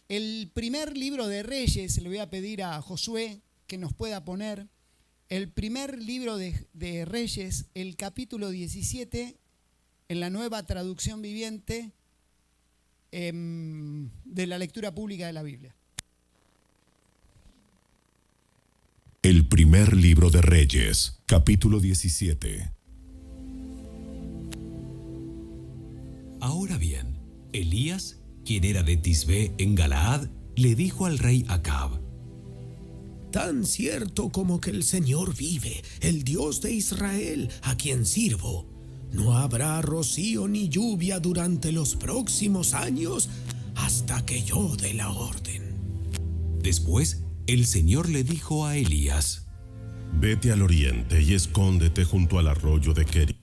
El primer libro de Reyes, le voy a pedir a Josué que nos pueda poner, el primer libro de Reyes, el capítulo 17, en la Nueva Traducción Viviente de la lectura pública de la Biblia. El primer libro de Reyes, capítulo 17. Ahora bien, Elías, quien era de Tisbé en Galaad, le dijo al rey Acab: Tan cierto como que el Señor vive, el Dios de Israel, a quien sirvo, no habrá rocío ni lluvia durante los próximos años hasta que yo dé la orden. Después, el Señor le dijo a Elías: Vete al oriente y escóndete junto al arroyo de Kerit,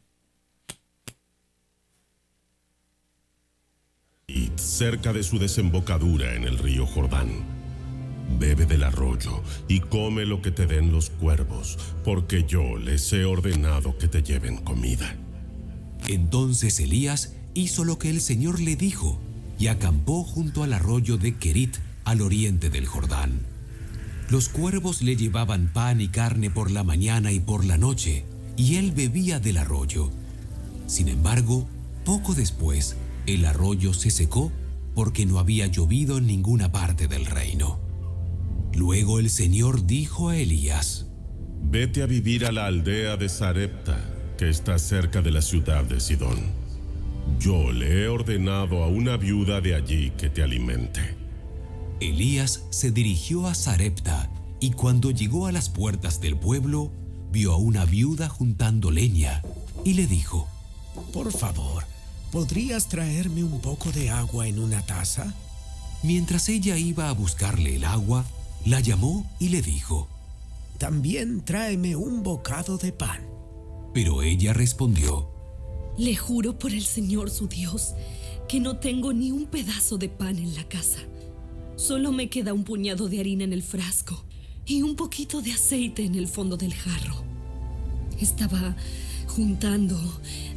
cerca de su desembocadura en el río Jordán. Bebe del arroyo y come lo que te den los cuervos, porque yo les he ordenado que te lleven comida. Entonces Elías hizo lo que el Señor le dijo y acampó junto al arroyo de Kerit, al oriente del Jordán. Los cuervos le llevaban pan y carne por la mañana y por la noche, y él bebía del arroyo. Sin embargo, poco después, el arroyo se secó porque no había llovido en ninguna parte del reino. Luego el Señor dijo a Elías: Vete a vivir a la aldea de Sarepta, que está cerca de la ciudad de Sidón. Yo le he ordenado a una viuda de allí que te alimente. Elías se dirigió a Sarepta, y cuando llegó a las puertas del pueblo, vio a una viuda juntando leña, y le dijo: Por favor, ¿podrías traerme un poco de agua en una taza? Mientras ella iba a buscarle el agua, la llamó y le dijo: También tráeme un bocado de pan. Pero ella respondió: Le juro por el Señor su Dios que no tengo ni un pedazo de pan en la casa. Solo me queda un puñado de harina en el frasco y un poquito de aceite en el fondo del jarro. Estaba juntando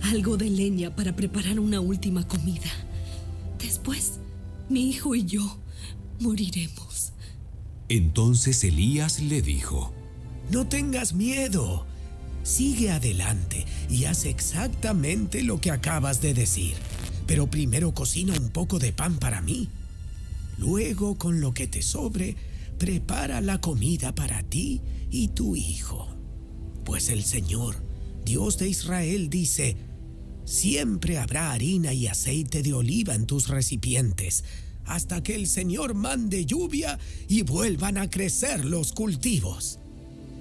algo de leña para preparar una última comida. Después, mi hijo y yo moriremos. Entonces Elías le dijo: No tengas miedo. Sigue adelante y haz exactamente lo que acabas de decir. Pero primero cocina un poco de pan para mí. Luego, con lo que te sobre, prepara la comida para ti y tu hijo. Pues el Señor, Dios de Israel, dice: Siempre habrá harina y aceite de oliva en tus recipientes, hasta que el Señor mande lluvia y vuelvan a crecer los cultivos.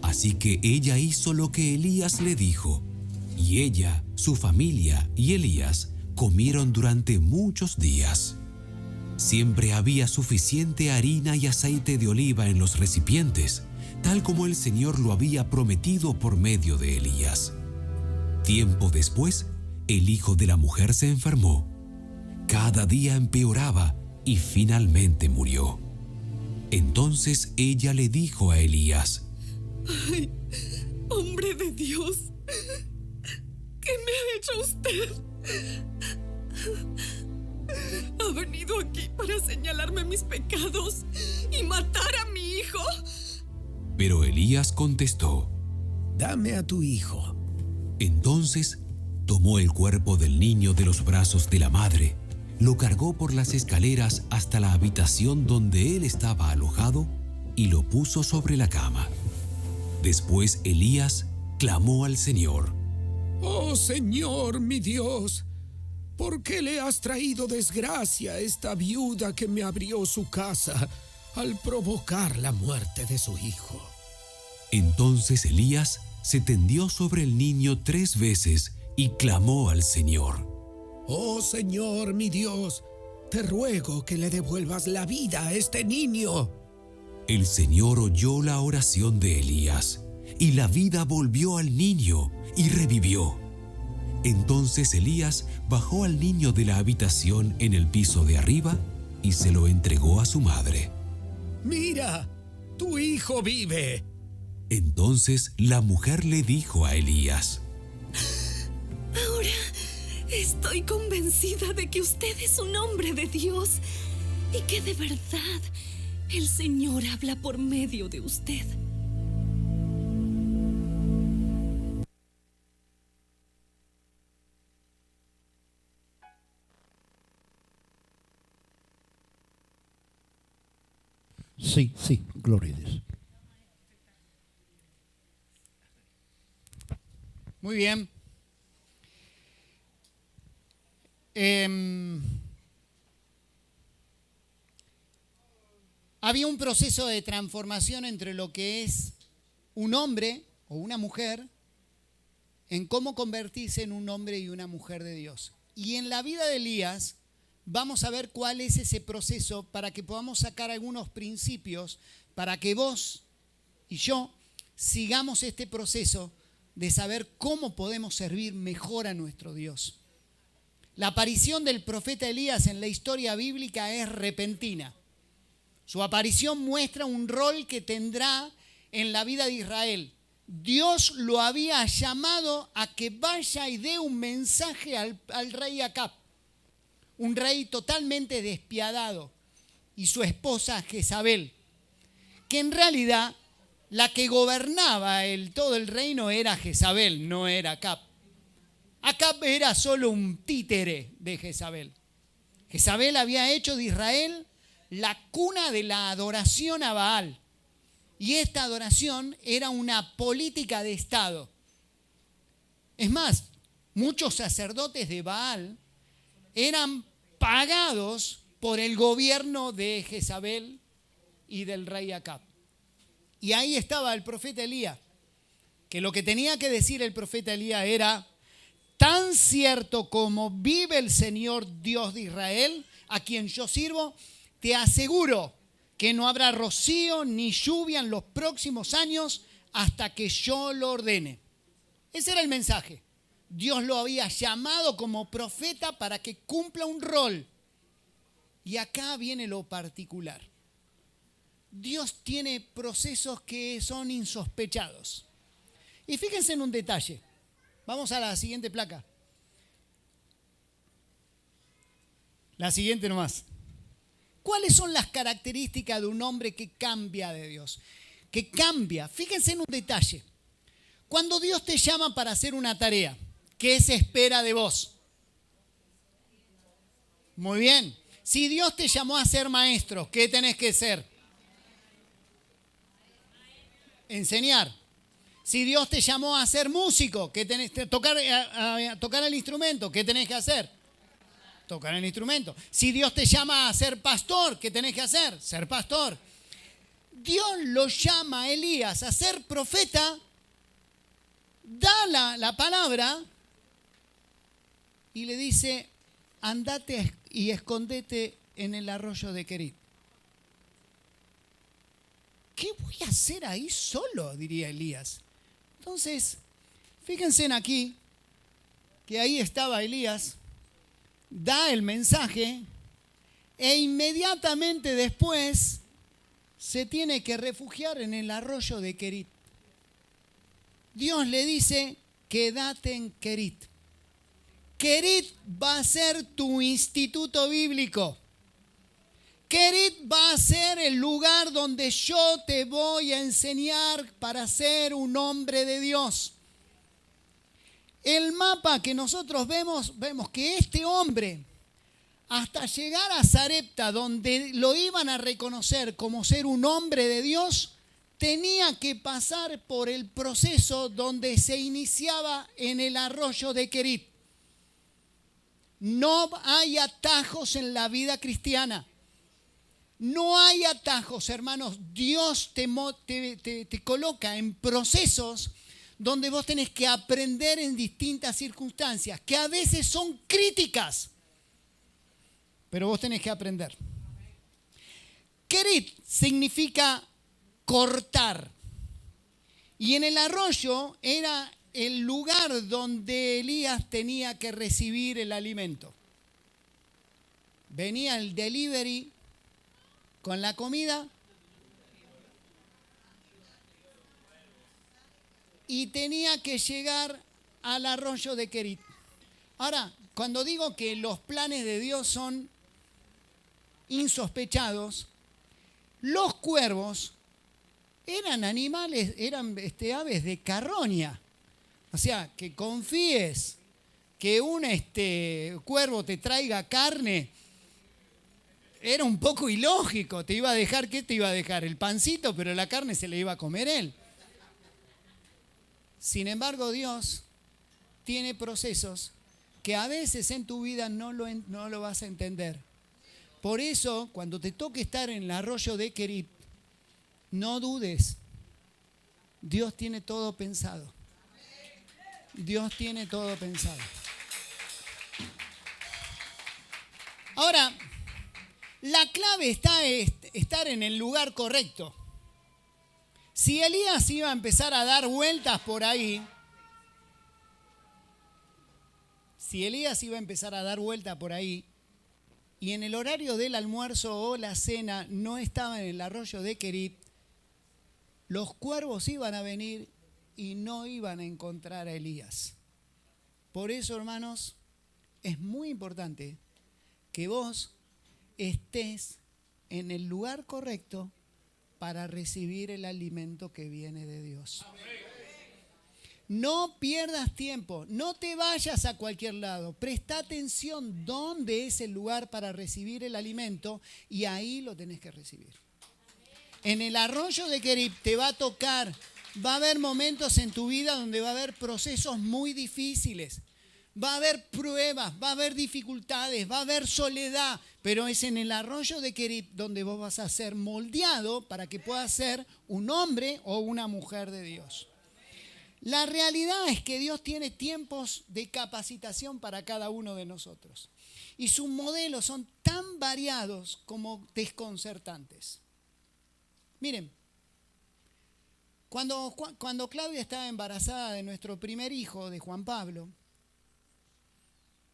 Así que ella hizo lo que Elías le dijo, y ella, su familia y Elías comieron durante muchos días. Siempre había suficiente harina y aceite de oliva en los recipientes, tal como el Señor lo había prometido por medio de Elías. Tiempo después, el hijo de la mujer se enfermó. Cada día empeoraba y finalmente murió. Entonces ella le dijo a Elías: ¡Ay, hombre de Dios! ¿Qué me ha hecho usted? ¿Ha venido aquí para señalarme mis pecados y matar a mi hijo? Pero Elías contestó: Dame a tu hijo. Entonces tomó el cuerpo del niño de los brazos de la madre, lo cargó por las escaleras hasta la habitación donde él estaba alojado y lo puso sobre la cama. Después Elías clamó al Señor: Oh Señor, mi Dios, ¿por qué le has traído desgracia a esta viuda que me abrió su casa al provocar la muerte de su hijo? Entonces Elías se tendió sobre el niño 3 veces y clamó al Señor: Oh Señor, mi Dios, te ruego que le devuelvas la vida a este niño. El Señor oyó la oración de Elías, y la vida volvió al niño y revivió. Entonces Elías bajó al niño de la habitación en el piso de arriba y se lo entregó a su madre. Mira, tu hijo vive. Entonces la mujer le dijo a Elías: Ahora estoy convencida de que usted es un hombre de Dios y que de verdad el Señor habla por medio de usted. Sí, gloria a Dios. Muy bien. Había un proceso de transformación entre lo que es un hombre o una mujer en cómo convertirse en un hombre y una mujer de Dios. Y en la vida de Elías vamos a ver cuál es ese proceso para que podamos sacar algunos principios para que vos y yo sigamos este proceso de saber cómo podemos servir mejor a nuestro Dios. La aparición del profeta Elías en la historia bíblica es repentina. Su aparición muestra un rol que tendrá en la vida de Israel. Dios lo había llamado a que vaya y dé un mensaje al rey Acab, un rey totalmente despiadado, y su esposa Jezabel, que en realidad la que gobernaba todo el reino era Jezabel, no era Acab. Acab era solo un títere de Jezabel. Jezabel había hecho de Israel la cuna de la adoración a Baal. Y esta adoración era una política de Estado. Es más, muchos sacerdotes de Baal eran pagados por el gobierno de Jezabel y del rey Acab. Y ahí estaba el profeta Elías, que lo que tenía que decir el profeta Elías era: tan cierto como vive el Señor Dios de Israel, a quien yo sirvo, te aseguro que no habrá rocío ni lluvia en los próximos años hasta que yo lo ordene. Ese era el mensaje. Dios lo había llamado como profeta para que cumpla un rol. Y acá viene lo particular. Dios tiene procesos que son insospechados. Y fíjense en un detalle. Vamos a la siguiente placa. La siguiente nomás. ¿Cuáles son las características de un hombre que cambia de Dios? Que cambia. Fíjense en un detalle. Cuando Dios te llama para hacer una tarea, ¿qué se espera de vos? Muy bien. Si Dios te llamó a ser maestro, ¿qué tenés que ser? Enseñar. Si Dios te llamó a ser músico, ¿qué tenés que tocar el instrumento? ¿Qué tenés que hacer? Tocar el instrumento. Si Dios te llama a ser pastor, ¿qué tenés que hacer? Ser pastor. Dios lo llama a Elías a ser profeta, da la palabra y le dice: andate y escondete en el arroyo de Querit. ¿Qué voy a hacer ahí solo?, diría Elías. Entonces, fíjense en aquí, que ahí estaba Elías, da el mensaje e inmediatamente después se tiene que refugiar en el arroyo de Querit. Dios le dice: quédate en Querit. Querit va a ser tu instituto bíblico. Querit va a ser el lugar donde yo te voy a enseñar para ser un hombre de Dios. El mapa que nosotros vemos que este hombre, hasta llegar a Sarepta, donde lo iban a reconocer como ser un hombre de Dios, tenía que pasar por el proceso donde se iniciaba en el arroyo de Querit. No hay atajos en la vida cristiana. No hay atajos, hermanos. Dios te coloca en procesos donde vos tenés que aprender en distintas circunstancias, que a veces son críticas, pero vos tenés que aprender. Querit significa cortar. Y en el arroyo era el lugar donde Elías tenía que recibir el alimento. Venía el delivery con la comida y tenía que llegar al arroyo de Querit. Ahora, cuando digo que los planes de Dios son insospechados, los cuervos eran animales, eran aves de carroña. O sea, que confíes que un cuervo te traiga carne era un poco ilógico. Te iba a dejar, ¿qué te iba a dejar? El pancito, pero la carne se le iba a comer él. Sin embargo, Dios tiene procesos que a veces en tu vida no lo vas a entender. Por eso, cuando te toque estar en el arroyo de Querit, no dudes. Dios tiene todo pensado. Dios tiene todo pensado. Ahora, la clave está estar en el lugar correcto. Si Elías iba a empezar a dar vueltas por ahí, y en el horario del almuerzo o la cena no estaba en el arroyo de Querit, los cuervos iban a venir y no iban a encontrar a Elías. Por eso, hermanos, es muy importante que vos estés en el lugar correcto para recibir el alimento que viene de Dios. No pierdas tiempo, no te vayas a cualquier lado, presta atención dónde es el lugar para recibir el alimento y ahí lo tenés que recibir. En el arroyo de Querit te va a tocar, va a haber momentos en tu vida donde va a haber procesos muy difíciles, va a haber pruebas, va a haber dificultades, va a haber soledad, pero es en el arroyo de Querit donde vos vas a ser moldeado para que puedas ser un hombre o una mujer de Dios. La realidad es que Dios tiene tiempos de capacitación para cada uno de nosotros. Y sus modelos son tan variados como desconcertantes. Miren, cuando Claudia estaba embarazada de nuestro primer hijo, de Juan Pablo,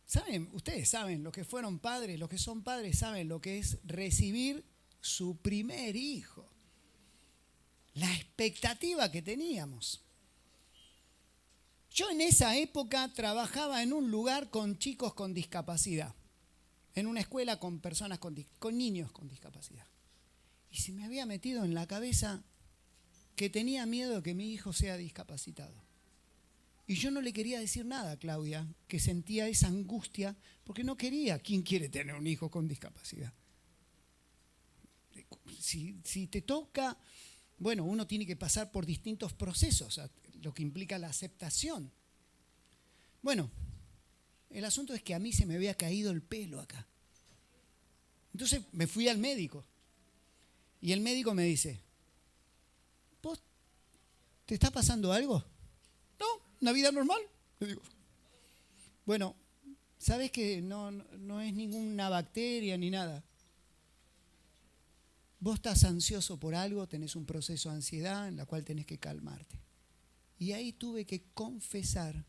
¿saben? Ustedes saben, los que fueron padres, los que son padres saben lo que es recibir su primer hijo. La expectativa que teníamos. Yo en esa época trabajaba en un lugar con chicos con discapacidad, en una escuela con personas con niños con discapacidad. Y se me había metido en la cabeza que tenía miedo de que mi hijo sea discapacitado. Y yo no le quería decir nada a Claudia, que sentía esa angustia, porque no quería. ¿Quién quiere tener un hijo con discapacidad? Si te toca, bueno, uno tiene que pasar por distintos procesos, lo que implica la aceptación. Bueno, el asunto es que a mí se me había caído el pelo acá. Entonces me fui al médico. Y el médico me dice, ¿vos te está pasando algo? No, una vida normal. Le digo, bueno, ¿sabes que no es ninguna bacteria ni nada? Vos estás ansioso por algo, tenés un proceso de ansiedad en la cual tenés que calmarte. Y ahí tuve que confesar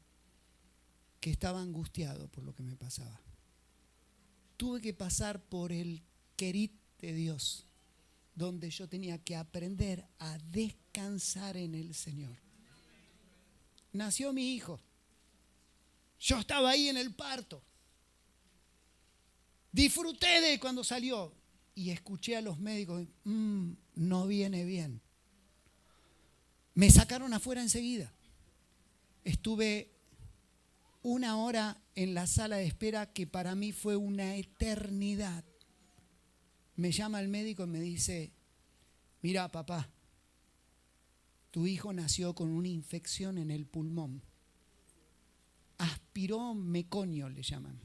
que estaba angustiado por lo que me pasaba. Tuve que pasar por el Querit de Dios, donde yo tenía que aprender a descansar en el Señor. Nació mi hijo. Yo estaba ahí en el parto. Disfruté de cuando salió y escuché a los médicos, no viene bien. Me sacaron afuera enseguida. Estuve 1 hora en la sala de espera que para mí fue una eternidad. Me llama el médico y me dice, mira papá, tu hijo nació con una infección en el pulmón. Aspiró meconio, le llaman.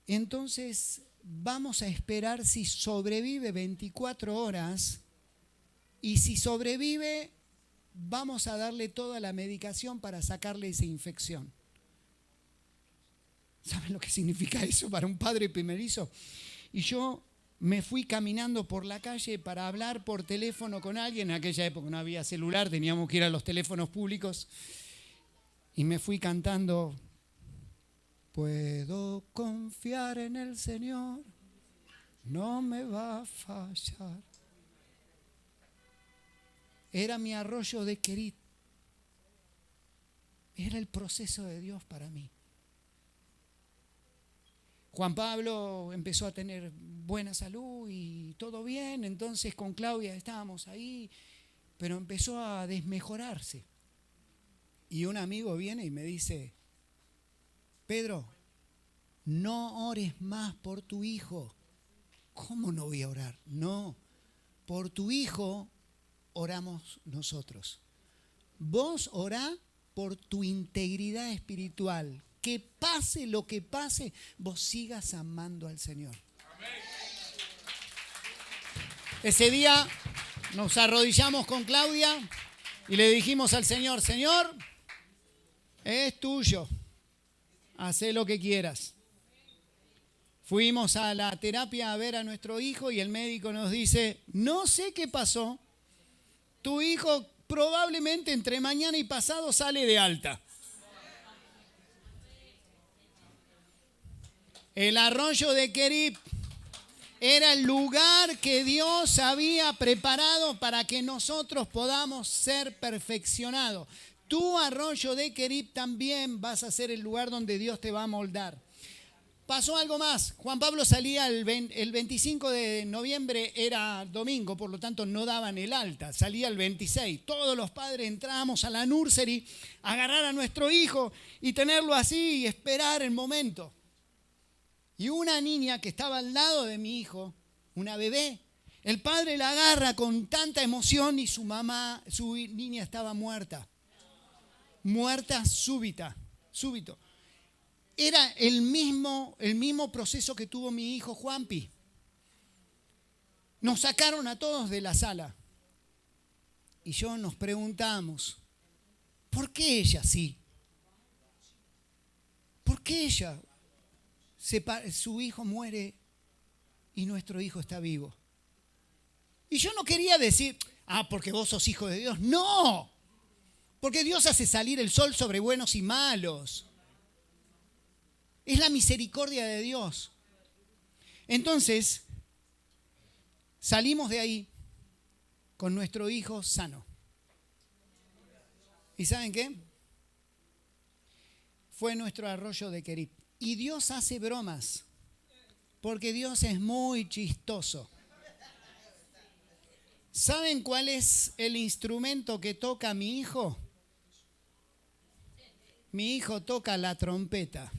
Entonces vamos a esperar si sobrevive 24 horas y si sobrevive vamos a darle toda la medicación para sacarle esa infección. ¿Saben lo que significa eso para un padre primerizo? Y yo me fui caminando por la calle para hablar por teléfono con alguien. En aquella época no había celular, teníamos que ir a los teléfonos públicos. Y me fui cantando, puedo confiar en el Señor, no me va a fallar. Era mi arroyo de Querit. Era el proceso de Dios para mí. Juan Pablo empezó a tener buena salud y todo bien, entonces con Claudia estábamos ahí, pero empezó a desmejorarse. Y un amigo viene y me dice, Pedro, no ores más por tu hijo. ¿Cómo no voy a orar? No, por tu hijo oramos nosotros. Vos orá por tu integridad espiritual. Que pase lo que pase, vos sigas amando al Señor. Ese día nos arrodillamos con Claudia y le dijimos al Señor, Señor, es tuyo, hacé lo que quieras. Fuimos a la terapia a ver a nuestro hijo y el médico nos dice, no sé qué pasó, tu hijo probablemente entre mañana y pasado sale de alta. El arroyo de Querib era el lugar que Dios había preparado para que nosotros podamos ser perfeccionados. Tu arroyo de Querib también vas a ser el lugar donde Dios te va a moldar. Pasó algo más. Juan Pablo salía el 25 de noviembre, era domingo, por lo tanto no daban el alta. Salía el 26. Todos los padres entrábamos a la nursery a agarrar a nuestro hijo y tenerlo así y esperar el momento. Y una niña que estaba al lado de mi hijo, una bebé, el padre la agarra con tanta emoción y su niña estaba muerta. Muerta súbito. Era el mismo proceso que tuvo mi hijo Juanpi. Nos sacaron a todos de la sala. Y nos preguntamos, ¿por qué ella sí? ¿Por qué ella? Su hijo muere y nuestro hijo está vivo. Y yo no quería decir, porque vos sos hijo de Dios. No, porque Dios hace salir el sol sobre buenos y malos. Es la misericordia de Dios. Entonces, salimos de ahí con nuestro hijo sano. ¿Y saben qué? Fue nuestro arroyo de Querib. Y Dios hace bromas, porque Dios es muy chistoso. ¿Saben cuál es el instrumento que toca mi hijo? Mi hijo toca la trompeta.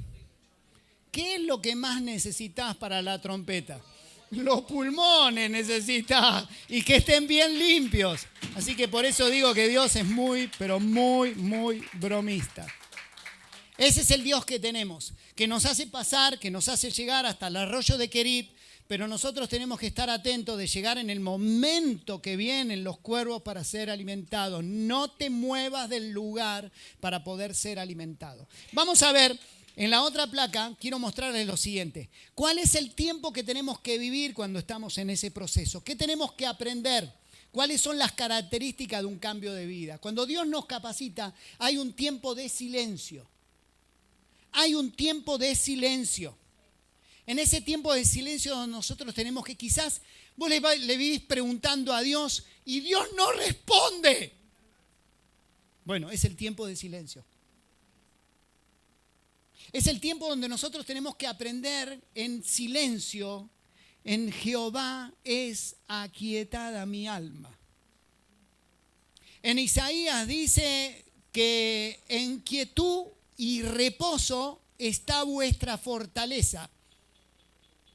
¿Qué es lo que más necesitas para la trompeta? Los pulmones necesitas y que estén bien limpios. Así que por eso digo que Dios es muy, pero muy, muy bromista. Ese es el Dios que tenemos, que nos hace pasar, que nos hace llegar hasta el arroyo de Querib, pero nosotros tenemos que estar atentos de llegar en el momento que vienen los cuervos para ser alimentados. No te muevas del lugar para poder ser alimentado. Vamos a ver, en la otra placa quiero mostrarles lo siguiente. ¿Cuál es el tiempo que tenemos que vivir cuando estamos en ese proceso? ¿Qué tenemos que aprender? ¿Cuáles son las características de un cambio de vida? Cuando Dios nos capacita, hay un tiempo de silencio. Hay un tiempo de silencio. En ese tiempo de silencio nosotros tenemos que quizás, vos le vivís preguntando a Dios y Dios no responde. Bueno, es el tiempo de silencio. Es el tiempo donde nosotros tenemos que aprender en silencio. En Jehová es aquietada mi alma. En Isaías dice que en quietud y reposo está vuestra fortaleza.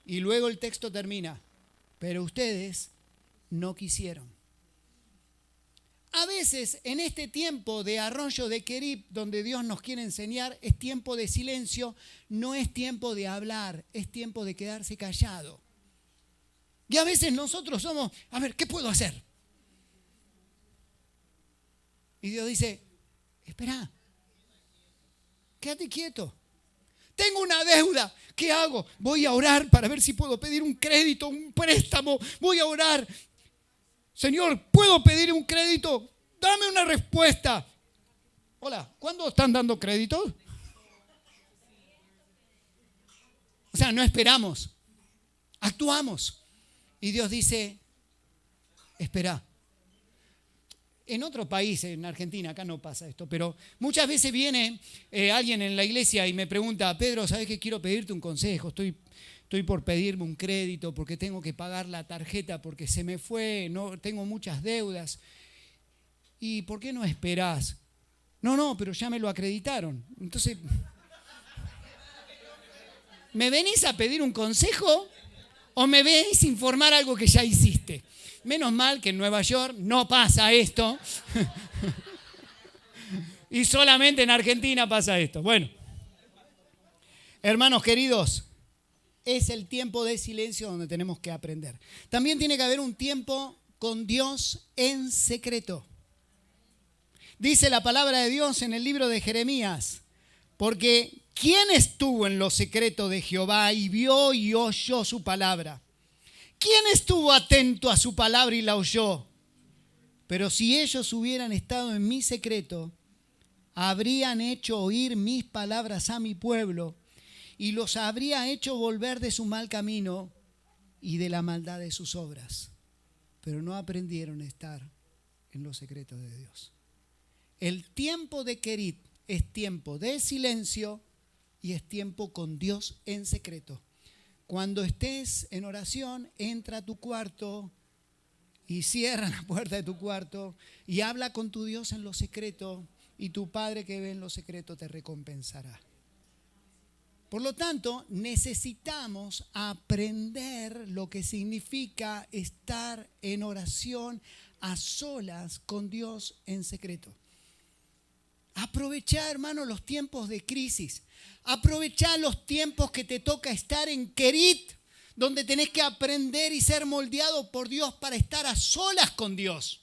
Y luego el texto termina, pero ustedes no quisieron. A veces en este tiempo de arroyo de Querib, donde Dios nos quiere enseñar, es tiempo de silencio, no es tiempo de hablar, es tiempo de quedarse callado. Y a veces nosotros somos, ¿qué puedo hacer? Y Dios dice, espera. Quédate quieto. Tengo una deuda. ¿Qué hago? Voy a orar para ver si puedo pedir un crédito, un préstamo. Voy a orar. Señor, ¿puedo pedir un crédito? Dame una respuesta. Hola, ¿cuándo están dando créditos? O sea, no esperamos. Actuamos. Y Dios dice, espera. en otros países, en Argentina, acá no pasa esto, pero muchas veces viene alguien en la iglesia y me pregunta, Pedro, ¿sabes qué? Quiero pedirte un consejo, estoy por pedirme un crédito porque tengo que pagar la tarjeta porque se me fue, no, tengo muchas deudas. ¿Y por qué no esperás? No, pero ya me lo acreditaron. Entonces, ¿me venís a pedir un consejo o me venís a informar algo que ya hiciste? Menos mal que en Nueva York no pasa esto. Y solamente en Argentina pasa esto. Bueno, hermanos queridos, es el tiempo de silencio donde tenemos que aprender. También tiene que haber un tiempo con Dios en secreto. Dice la palabra de Dios en el libro de Jeremías, porque ¿quién estuvo en lo secreto de Jehová y vio y oyó su palabra? ¿Quién estuvo atento a su palabra y la oyó? Pero si ellos hubieran estado en mi secreto, habrían hecho oír mis palabras a mi pueblo y los habría hecho volver de su mal camino y de la maldad de sus obras. Pero no aprendieron a estar en los secretos de Dios. El tiempo de Querit es tiempo de silencio y es tiempo con Dios en secreto. Cuando estés en oración, entra a tu cuarto y cierra la puerta de tu cuarto y habla con tu Dios en lo secreto y tu Padre que ve en lo secreto te recompensará. Por lo tanto, necesitamos aprender lo que significa estar en oración a solas con Dios en secreto. Aprovechá, hermano, los tiempos de crisis. Aprovechá los tiempos que te toca estar en Querit, donde tenés que aprender y ser moldeado por Dios para estar a solas con Dios.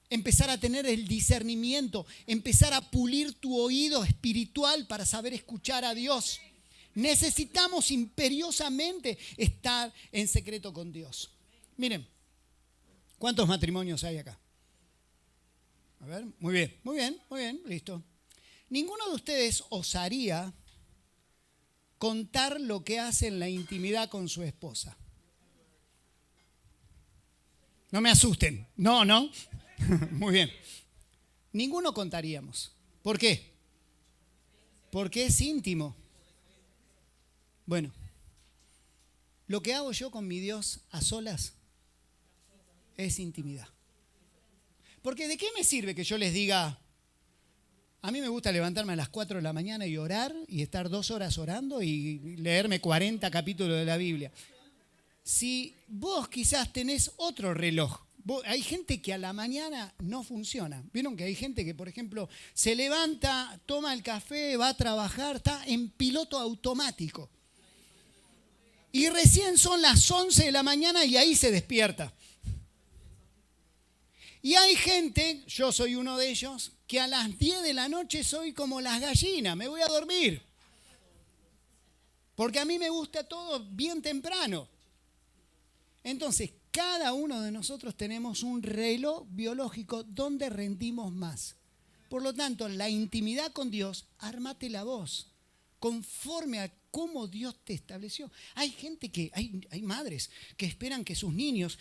Empezar a tener el discernimiento, empezar a pulir tu oído espiritual para saber escuchar a Dios. Necesitamos imperiosamente estar en secreto con Dios. Miren, ¿cuántos matrimonios hay acá? A ver, muy bien, listo. Ninguno de ustedes osaría contar lo que hace en la intimidad con su esposa. No me asusten. No. Muy bien. Ninguno contaríamos. ¿Por qué? Porque es íntimo. Bueno, lo que hago yo con mi Dios a solas es intimidad. Porque ¿de qué me sirve que yo les diga, a mí me gusta levantarme a las 4 de la mañana y orar y estar 2 horas orando y leerme 40 capítulos de la Biblia? Si vos quizás tenés otro reloj, hay gente que a la mañana no funciona. ¿Vieron que hay gente que, por ejemplo, se levanta, toma el café, va a trabajar, está en piloto automático? Y recién son las 11 de la mañana y ahí se despierta. Y hay gente, yo soy uno de ellos, que a las 10 de la noche soy como las gallinas, me voy a dormir. Porque a mí me gusta todo bien temprano. Entonces, cada uno de nosotros tenemos un reloj biológico donde rendimos más. Por lo tanto, la intimidad con Dios, ármate la voz, conforme a cómo Dios te estableció. Hay gente que, hay madres que esperan que sus niños,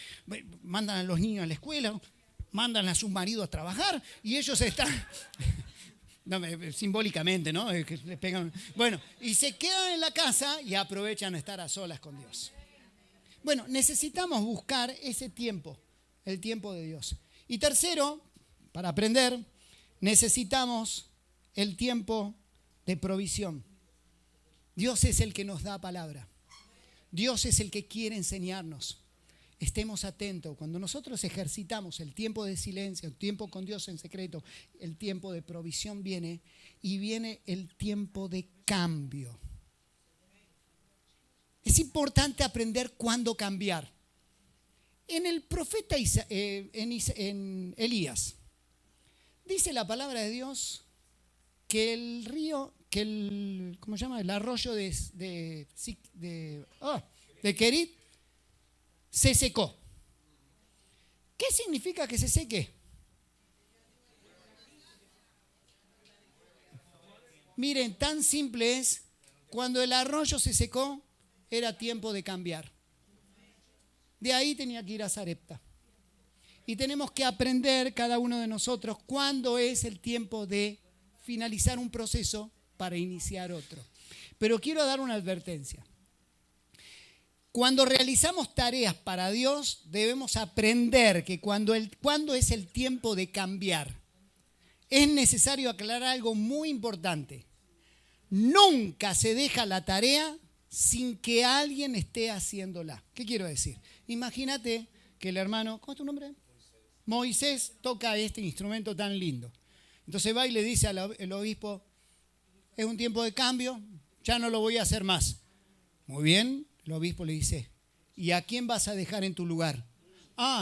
mandan a los niños a la escuela, mandan a sus maridos a trabajar y ellos están, simbólicamente, ¿no? Que les pegan. Bueno, y se quedan en la casa y aprovechan estar a solas con Dios. Bueno, necesitamos buscar ese tiempo, el tiempo de Dios. Y tercero, para aprender, necesitamos el tiempo de provisión. Dios es el que nos da palabra. Dios es el que quiere enseñarnos. Estemos atentos. Cuando nosotros ejercitamos el tiempo de silencio, el tiempo con Dios en secreto, el tiempo de provisión viene y viene el tiempo de cambio. Es importante aprender cuándo cambiar. En el profeta en Elías, dice la palabra de Dios que el río, ¿cómo se llama? El arroyo de Querit se secó. ¿Qué significa que se seque? Miren, tan simple es, cuando el arroyo se secó, era tiempo de cambiar. De ahí tenía que ir a Sarepta. Y tenemos que aprender cada uno de nosotros cuándo es el tiempo de finalizar un proceso para iniciar otro. Pero quiero dar una advertencia. Cuando realizamos tareas para Dios, debemos aprender que cuando es el tiempo de cambiar. Es necesario aclarar algo muy importante. Nunca se deja la tarea sin que alguien esté haciéndola. ¿Qué quiero decir? Imagínate que el hermano, ¿cómo es tu nombre? Moisés toca este instrumento tan lindo. Entonces va y le dice al obispo, es un tiempo de cambio, ya no lo voy a hacer más. Muy bien, el obispo le dice, ¿y a quién vas a dejar en tu lugar?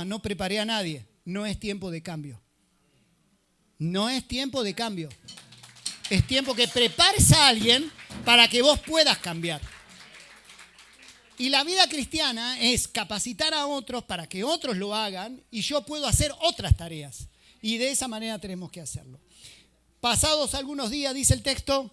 No preparé a nadie, no es tiempo de cambio. No es tiempo de cambio. Es tiempo que prepares a alguien para que vos puedas cambiar. Y la vida cristiana es capacitar a otros para que otros lo hagan y yo puedo hacer otras tareas. Y de esa manera tenemos que hacerlo. Pasados algunos días, dice el texto,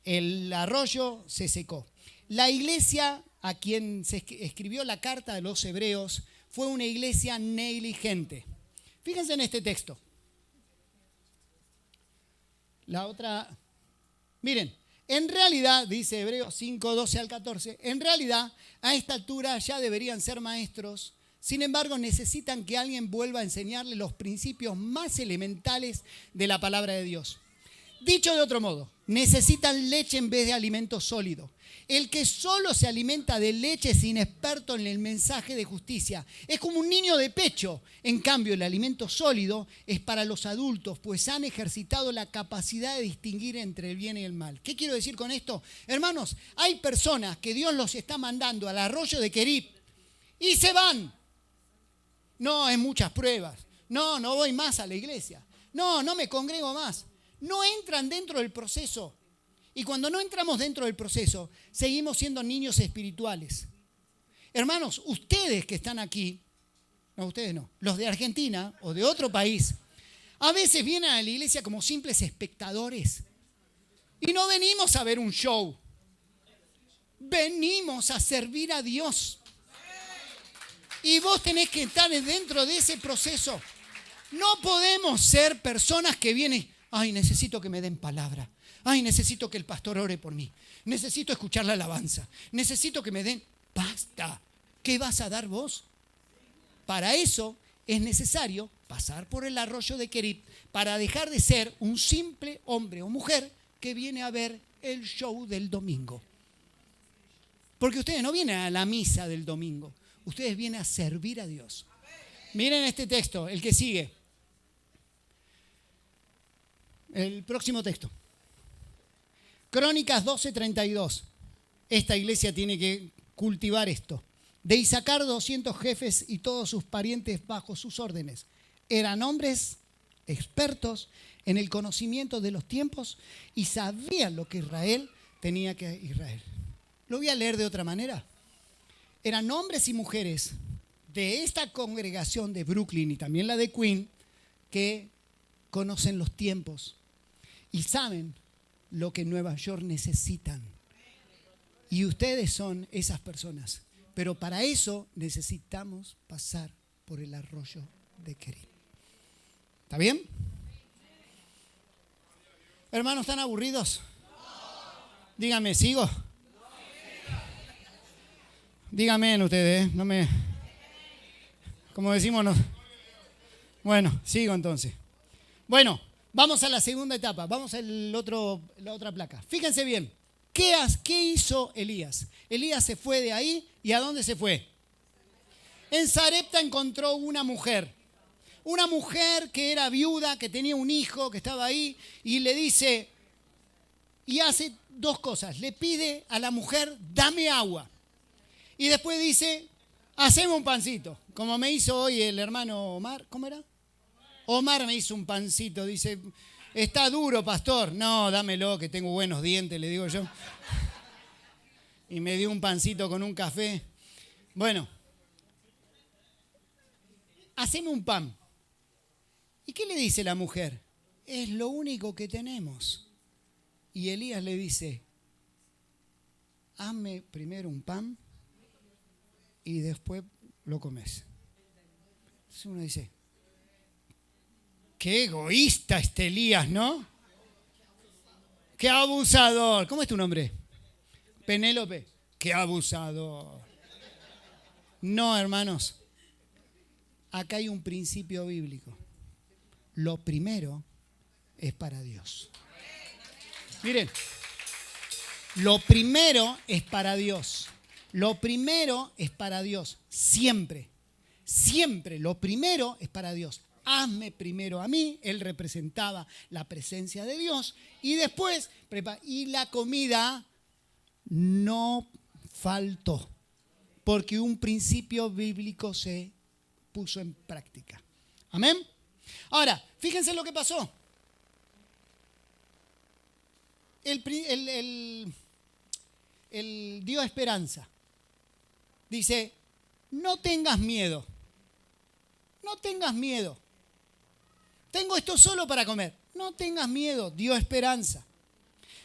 el arroyo se secó. La iglesia a quien se escribió la carta de los hebreos fue una iglesia negligente. Fíjense en este texto. La otra, miren, en realidad, dice Hebreos 5, 12 al 14, en realidad a esta altura ya deberían ser maestros, sin embargo necesitan que alguien vuelva a enseñarles los principios más elementales de la palabra de Dios. Dicho de otro modo, necesitan leche en vez de alimento sólido. El que solo se alimenta de leche es inexperto en el mensaje de justicia. Es como un niño de pecho. En cambio, el alimento sólido es para los adultos, pues han ejercitado la capacidad de distinguir entre el bien y el mal. ¿Qué quiero decir con esto? Hermanos, hay personas que Dios los está mandando al arroyo de Querib y se van. No, es muchas pruebas. No voy más a la iglesia. No me congrego más. No entran dentro del proceso. Y cuando no entramos dentro del proceso, seguimos siendo niños espirituales. Hermanos, ustedes que están aquí, no, ustedes no, los de Argentina o de otro país, a veces vienen a la iglesia como simples espectadores. Y no venimos a ver un show. Venimos a servir a Dios. Y vos tenés que estar dentro de ese proceso. No podemos ser personas que vienen, necesito que me den palabra. Necesito que el pastor ore por mí. Necesito escuchar la alabanza. Necesito que me den. Basta. ¿Qué vas a dar vos? Para eso es necesario pasar por el arroyo de Querib para dejar de ser un simple hombre o mujer que viene a ver el show del domingo. Porque ustedes no vienen a la misa del domingo. Ustedes vienen a servir a Dios. Miren este texto, el que sigue. El próximo texto. Crónicas 12:32. Esta iglesia tiene que cultivar esto. De Isaacar 200 jefes y todos sus parientes bajo sus órdenes. Eran hombres expertos en el conocimiento de los tiempos y sabían lo que Israel tenía que Israel. Lo voy a leer de otra manera. Eran hombres y mujeres de esta congregación de Brooklyn y también la de Queen que conocen los tiempos y saben lo que Nueva York necesitan. Y ustedes son esas personas. Pero para eso necesitamos pasar por el arroyo de Querib. ¿Está bien? Hermanos, ¿están aburridos? Díganme, ¿sigo? Díganme ustedes, no me... Como decimos, no. Bueno, sigo entonces. Bueno, vamos a la segunda etapa. Vamos a la otra placa. Fíjense bien. ¿Qué hizo Elías? Elías se fue de ahí. ¿Y a dónde se fue? En Sarepta encontró una mujer. Una mujer que era viuda, que tenía un hijo, que estaba ahí. Y le dice, y hace dos cosas. Le pide a la mujer, dame agua. Y después dice, haceme un pancito. Como me hizo hoy el hermano Omar. ¿Cómo era? Omar me hizo un pancito. Dice, está duro, pastor. No, dámelo, que tengo buenos dientes, le digo yo. Y me dio un pancito con un café. Bueno, haceme un pan. ¿Y qué le dice la mujer? Es lo único que tenemos. Y Elías le dice, hazme primero un pan y después lo comes. Entonces uno dice, Qué egoísta este Elías, ¿no? Qué abusador. ¿Cómo es tu nombre? Penélope. Qué abusador. No, hermanos. Acá hay un principio bíblico. Lo primero es para Dios. Miren, lo primero es para Dios. Lo primero es para Dios. Siempre, siempre lo primero es para Dios. Hazme primero a mí. Él representaba la presencia de Dios. Y después, y la comida no faltó. Porque un principio bíblico se puso en práctica. Amén. Ahora, fíjense lo que pasó. Él dio esperanza. Dice, no tengas miedo. No tengas miedo. Tengo esto solo para comer. No tengas miedo. Dio esperanza.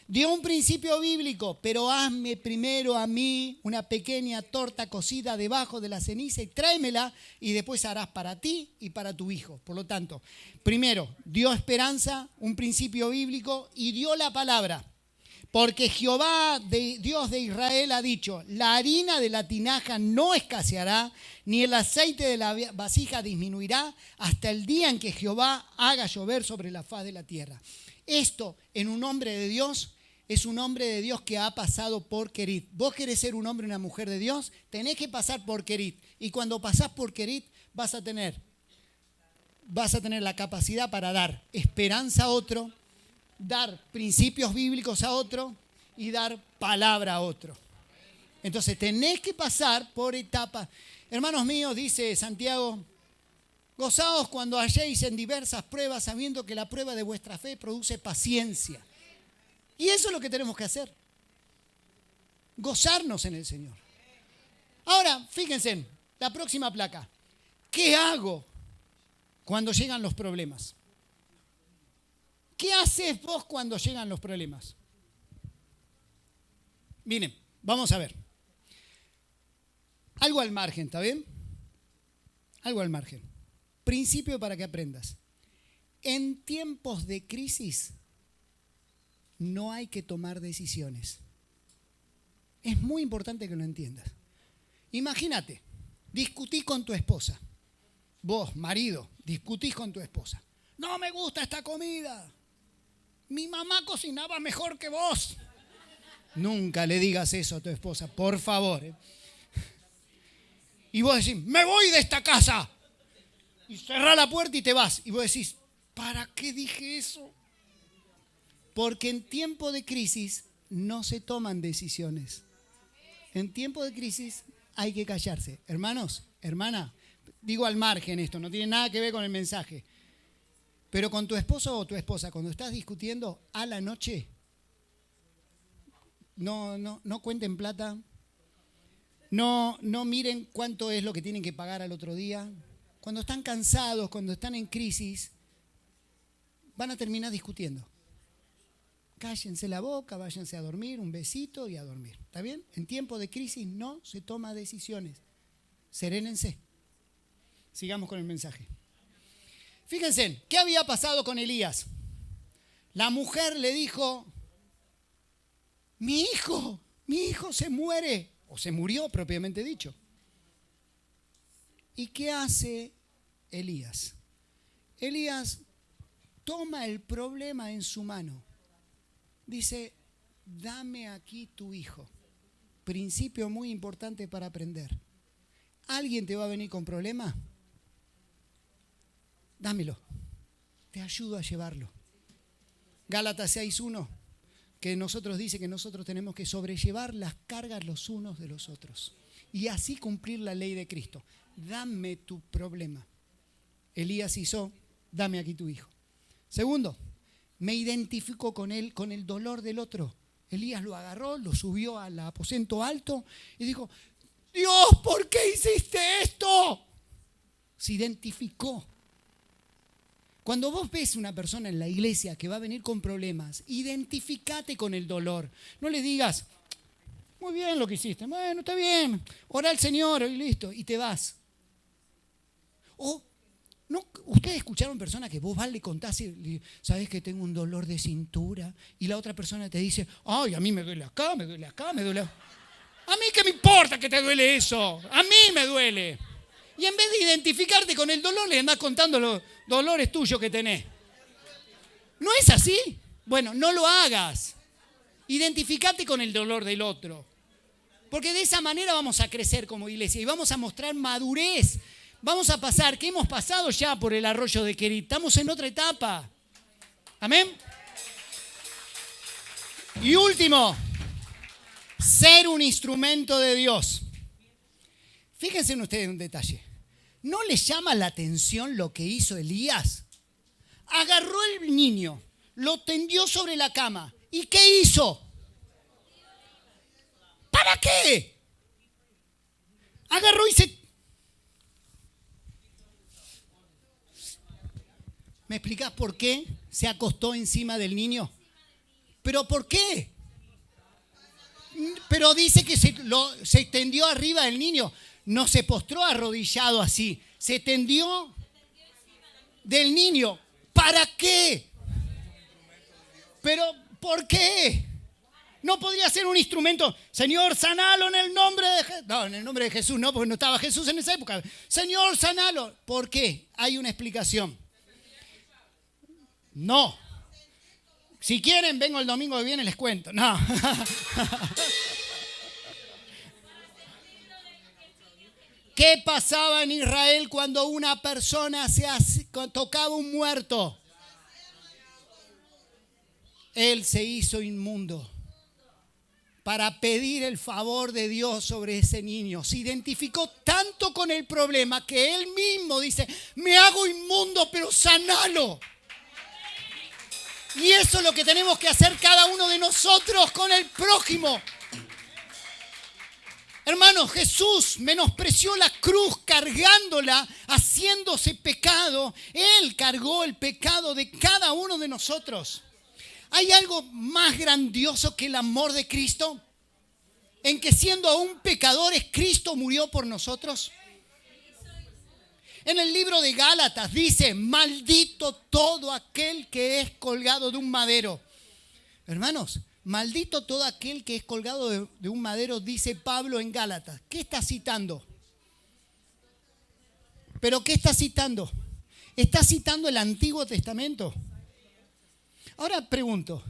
Dio un principio bíblico, pero hazme primero a mí una pequeña torta cocida debajo de la ceniza y tráemela y después harás para ti y para tu hijo. Por lo tanto, primero, dio esperanza, un principio bíblico y dio la palabra. Porque Jehová, Dios de Israel, ha dicho, la harina de la tinaja no escaseará, ni el aceite de la vasija disminuirá, hasta el día en que Jehová haga llover sobre la faz de la tierra. Esto, en un hombre de Dios, es un hombre de Dios que ha pasado por Querit. Vos querés ser un hombre o una mujer de Dios, tenés que pasar por Querit. Y cuando pasás por Querit, vas a tener la capacidad para dar esperanza a otro, dar principios bíblicos a otro y dar palabra a otro. Entonces tenés que pasar por etapas. Hermanos míos, dice Santiago, gozaos cuando halléis en diversas pruebas, sabiendo que la prueba de vuestra fe produce paciencia. Y eso es lo que tenemos que hacer. Gozarnos en el Señor. Ahora, fíjense, la próxima placa. ¿Qué hago cuando llegan los problemas? ¿Qué haces vos cuando llegan los problemas? Miren, vamos a ver. Algo al margen, ¿está bien? Algo al margen. Principio para que aprendas. En tiempos de crisis no hay que tomar decisiones. Es muy importante que lo entiendas. Imagínate, discutís con tu esposa. Vos, marido, discutís con tu esposa. No me gusta esta comida. Mi mamá cocinaba mejor que vos. Nunca le digas eso a tu esposa, por favor. Y vos decís, me voy de esta casa. Y cerrá la puerta y te vas. Y vos decís, ¿para qué dije eso? Porque en tiempo de crisis no se toman decisiones. En tiempo de crisis hay que callarse. Hermanos, hermana, digo al margen esto, no tiene nada que ver con el mensaje. Pero con tu esposo o tu esposa, cuando estás discutiendo a la noche, no cuenten plata, no miren cuánto es lo que tienen que pagar al otro día. Cuando están cansados, cuando están en crisis, van a terminar discutiendo. Cállense la boca, váyanse a dormir, un besito y a dormir. ¿Está bien? En tiempo de crisis no se toma decisiones. Serénense. Sigamos con el mensaje. Fíjense, ¿qué había pasado con Elías? La mujer le dijo, mi hijo se muere, o se murió propiamente dicho. ¿Y qué hace Elías? Elías toma el problema en su mano. Dice, dame aquí tu hijo. Principio muy importante para aprender. ¿Alguien te va a venir con problema? Dámelo. Te ayudo a llevarlo. Gálatas 6:1, que nosotros dice que nosotros tenemos que sobrellevar las cargas los unos de los otros. Y así cumplir la ley de Cristo. Dame tu problema. Elías hizo, dame aquí tu hijo. Segundo, me identifico con él, con el dolor del otro. Elías lo agarró, lo subió al aposento alto y dijo, Dios, ¿por qué hiciste esto? Se identificó. Cuando vos ves una persona en la iglesia que va a venir con problemas, identificate con el dolor. No le digas, muy bien lo que hiciste, bueno, está bien, ora al Señor y listo, y te vas. O no, ustedes escucharon personas que vos le contás y sabes que tengo un dolor de cintura y la otra persona te dice, ay, a mí me duele acá, me duele acá, me duele acá. A mí qué me importa que te duele eso, a mí me duele. Y en vez de identificarte con el dolor, le andás contando los dolores tuyos que tenés. ¿No es así? Bueno, no lo hagas. Identificate con el dolor del otro. Porque de esa manera vamos a crecer como iglesia y vamos a mostrar madurez. Vamos a pasar, que hemos pasado ya por el arroyo de Querit. Estamos en otra etapa. Amén. Y último, ser un instrumento de Dios. Fíjense en ustedes un detalle. ¿No les llama la atención lo que hizo Elías? Agarró el niño, lo tendió sobre la cama. ¿Y qué hizo? ¿Para qué? Agarró y se... ¿Me explicás por qué se acostó encima del niño? ¿Pero por qué? Pero dice que se extendió arriba del niño. No se postró arrodillado así. Se tendió del niño. ¿Para qué? ¿Pero por qué? No podría ser un instrumento. Señor, sanalo en el nombre de Jesús. No, en el nombre de Jesús no, porque no estaba Jesús en esa época. Señor, sanalo. ¿Por qué? Hay una explicación. No. Si quieren, vengo el domingo que viene y les cuento. No. ¿Qué pasaba en Israel cuando una persona tocaba un muerto? Él se hizo inmundo para pedir el favor de Dios sobre ese niño. Se identificó tanto con el problema que él mismo dice, me hago inmundo, pero sanalo. Y eso es lo que tenemos que hacer cada uno de nosotros con el prójimo. Hermanos, Jesús menospreció la cruz cargándola, haciéndose pecado. Él cargó el pecado de cada uno de nosotros. ¿Hay algo más grandioso que el amor de Cristo? En que siendo aún pecadores, Cristo murió por nosotros. En el libro de Gálatas dice, maldito todo aquel que es colgado de un madero. Hermanos, maldito todo aquel que es colgado de un madero, dice Pablo en Gálatas. ¿Qué está citando? ¿Pero qué está citando? Está citando el Antiguo Testamento. Ahora pregunto,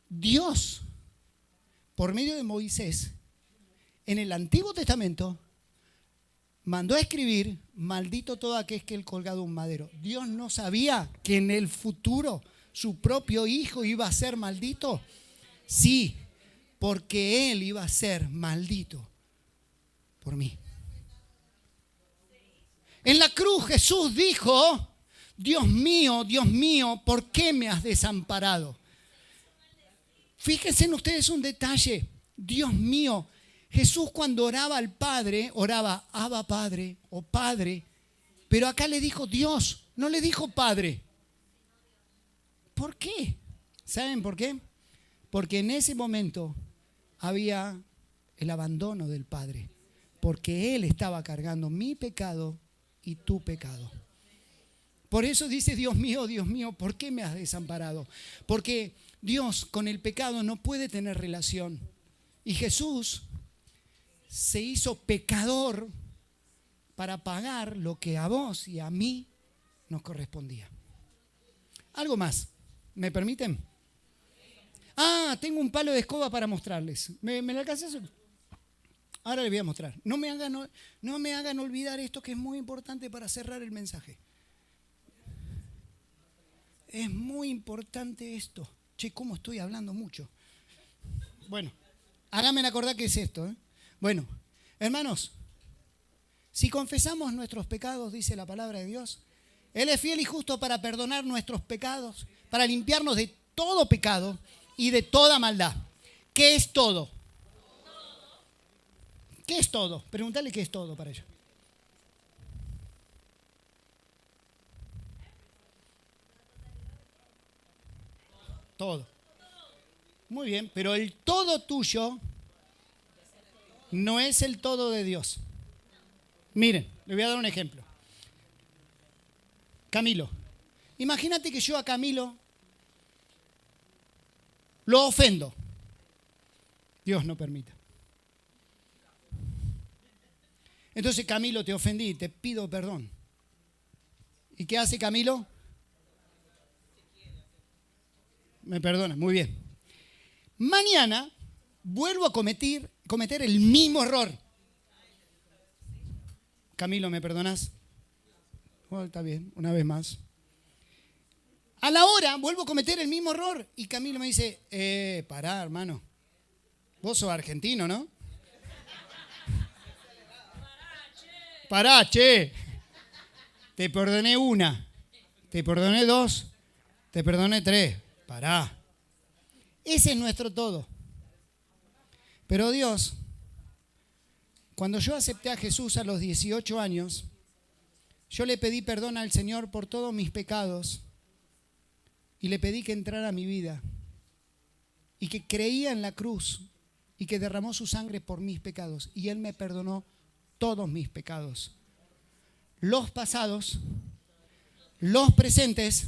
Dios, por medio de Moisés, en el Antiguo Testamento, mandó a escribir, maldito todo aquel que es colgado de un madero. Dios no sabía que en el futuro su propio hijo iba a ser maldito. Sí, porque él iba a ser maldito por mí. En la cruz Jesús dijo, Dios mío, ¿por qué me has desamparado? Fíjense en ustedes un detalle. Dios mío, Jesús cuando oraba al Padre, oraba Abba Padre o Padre, pero acá le dijo Dios, no le dijo Padre. ¿Por qué? ¿Saben por qué? Porque en ese momento había el abandono del Padre, porque Él estaba cargando mi pecado y tu pecado. Por eso dice, Dios mío, ¿por qué me has desamparado? Porque Dios con el pecado no puede tener relación. Y Jesús se hizo pecador para pagar lo que a vos y a mí nos correspondía. Algo más, ¿me permiten? Tengo un palo de escoba para mostrarles. ¿Me lo alcanzas? Ahora les voy a mostrar. No me hagan olvidar esto que es muy importante para cerrar el mensaje. Es muy importante esto. Che, ¿cómo estoy hablando mucho? Bueno, háganme acordar qué es esto. Bueno, hermanos, si confesamos nuestros pecados, dice la palabra de Dios, Él es fiel y justo para perdonar nuestros pecados, para limpiarnos de todo pecado y de toda maldad. ¿Qué es todo? ¿Qué es todo? Pregúntale qué es todo para ellos. Todo. Muy bien, pero el todo tuyo no es el todo de Dios. Miren, les voy a dar un ejemplo. Camilo. Imagínate que yo a Camilo lo ofendo. Dios no permita. Entonces, Camilo, te ofendí, te pido perdón. ¿Y qué hace Camilo? Me perdona, muy bien. Mañana vuelvo a cometer el mismo error. Camilo, ¿me perdonás? Oh, está bien, una vez más. A la hora vuelvo a cometer el mismo error y Camilo me dice, pará, hermano. Vos sos argentino, ¿no? Pará, che. Te perdoné una, te perdoné dos, te perdoné tres. Pará. Ese es nuestro todo. Pero Dios, cuando yo acepté a Jesús a los 18 años, yo le pedí perdón al Señor por todos mis pecados y le pedí que entrara a mi vida y que creía en la cruz y que derramó su sangre por mis pecados y Él me perdonó todos mis pecados. Los pasados, los presentes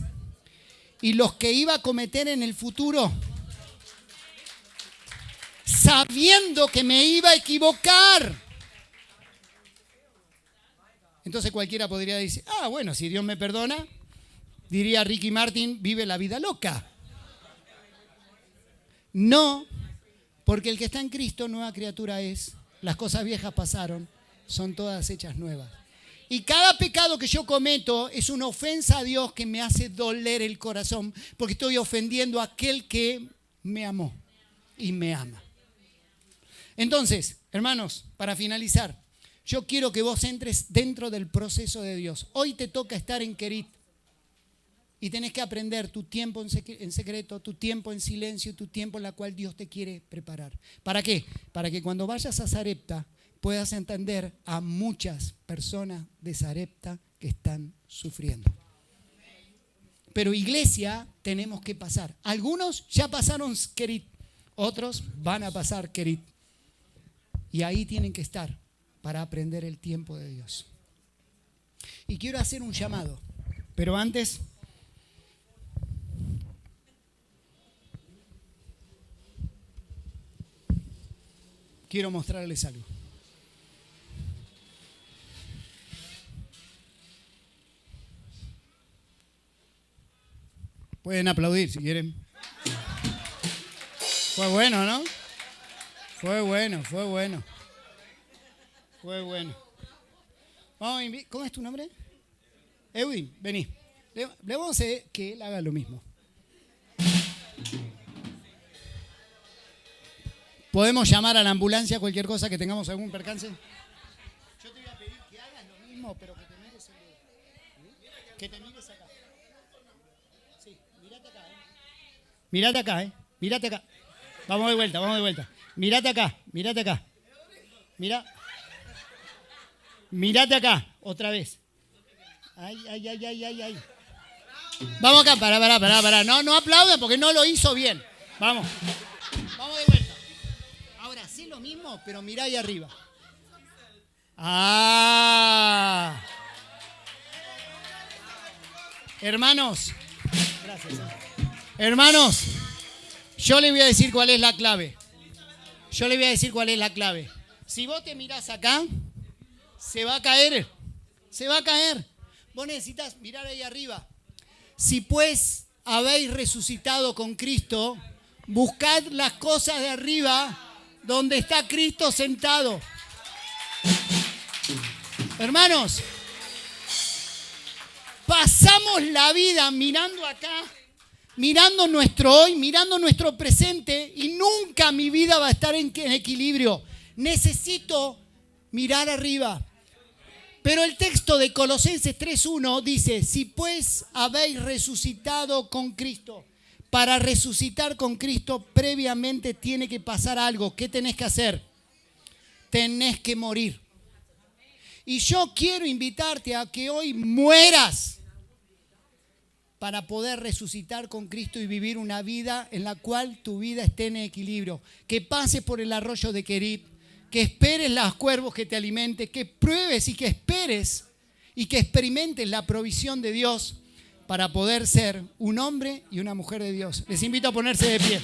y los que iba a cometer en el futuro, sabiendo que me iba a equivocar. Entonces cualquiera podría decir, bueno, si Dios me perdona, diría Ricky Martin, vive la vida loca. No, porque el que está en Cristo, nueva criatura es. Las cosas viejas pasaron, son todas hechas nuevas. Y cada pecado que yo cometo es una ofensa a Dios que me hace doler el corazón, porque estoy ofendiendo a aquel que me amó y me ama. Entonces, hermanos, para finalizar, yo quiero que vos entres dentro del proceso de Dios. Hoy te toca estar en Querit y tenés que aprender tu tiempo en secreto, tu tiempo en silencio, tu tiempo en la cual Dios te quiere preparar. ¿Para qué? Para que cuando vayas a Sarepta puedas entender a muchas personas de Sarepta que están sufriendo. Pero iglesia tenemos que pasar. Algunos ya pasaron Querit, otros van a pasar Querit. Y ahí tienen que estar para aprender el tiempo de Dios. Y quiero hacer un llamado, pero antes quiero mostrarles algo. Pueden aplaudir si quieren. Fue bueno, ¿no? Fue bueno. ¿Cómo es tu nombre? Edwin, vení. Le vamos a hacer que él haga lo mismo. ¿Podemos llamar a la ambulancia cualquier cosa que tengamos algún percance? Yo te voy a pedir que hagas lo mismo, pero que te mires que te mires acá. Sí, mírate acá, Mírate acá, Vamos de vuelta. Mírate acá. Mírate acá, otra vez. Ay. Vamos acá, pará. No aplauden porque no lo hizo bien. Vamos de vuelta. Ahora, hacé lo mismo, pero mirá ahí arriba. Hermanos, gracias. Hermanos, yo les voy a decir cuál es la clave. Si vos te mirás acá, se va a caer. Vos necesitas mirar ahí arriba. Si pues habéis resucitado con Cristo, buscad las cosas de arriba donde está Cristo sentado. Hermanos, pasamos la vida mirando acá, mirando nuestro hoy, mirando nuestro presente y nunca mi vida va a estar en equilibrio. Necesito mirar arriba. Pero el texto de Colosenses 3:1 dice, si pues habéis resucitado con Cristo, para resucitar con Cristo previamente tiene que pasar algo. ¿Qué tenés que hacer? Tenés que morir. Y yo quiero invitarte a que hoy mueras para poder resucitar con Cristo y vivir una vida en la cual tu vida esté en equilibrio. Que pases por el arroyo de Querit, que esperes los cuervos que te alimenten, que pruebes y que esperes y que experimentes la provisión de Dios para poder ser un hombre y una mujer de Dios. Les invito a ponerse de pie.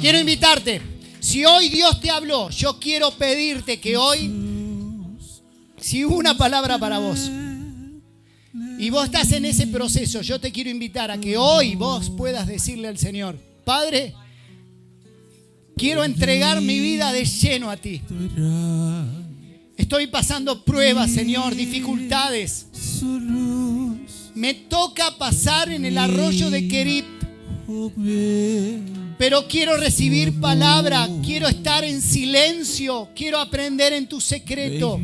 Quiero invitarte. Si hoy Dios te habló, yo quiero pedirte que hoy, si hubo una palabra para vos y vos estás en ese proceso, yo te quiero invitar a que hoy vos puedas decirle al Señor: Padre, quiero entregar mi vida de lleno a ti. Estoy pasando pruebas, Señor, dificultades. Me toca pasar en el arroyo de Querit, pero quiero recibir palabra, quiero estar en silencio, quiero aprender en tu secreto,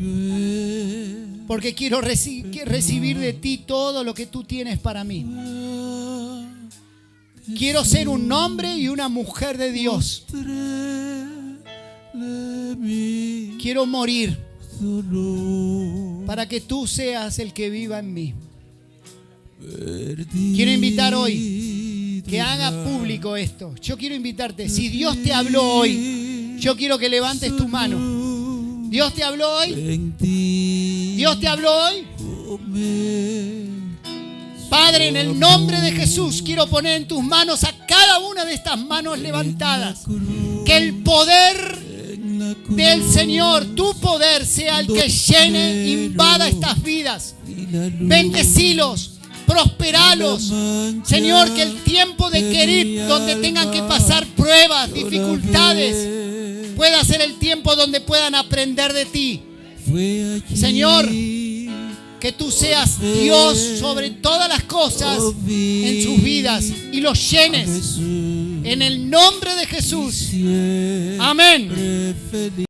porque quiero recibir de ti todo lo que tú tienes para mí. Quiero ser un hombre y una mujer de Dios. Quiero morir para que tú seas el que viva en mí. Quiero invitar hoy que haga público esto. Yo quiero invitarte. Si Dios te habló hoy, yo quiero que levantes tu mano. ¿Dios te habló hoy? ¿Dios te habló hoy? Padre, en el nombre de Jesús, quiero poner en tus manos a cada una de estas manos levantadas. Que el poder del Señor, tu poder, sea el que llene, invada estas vidas. Bendecilos, prosperalos. Señor, que el tiempo de Querit, donde tengan que pasar pruebas, dificultades, pueda ser el tiempo donde puedan aprender de ti. Señor, que tú seas Dios sobre todas las cosas en sus vidas y los llenes. En el nombre de Jesús. Amén.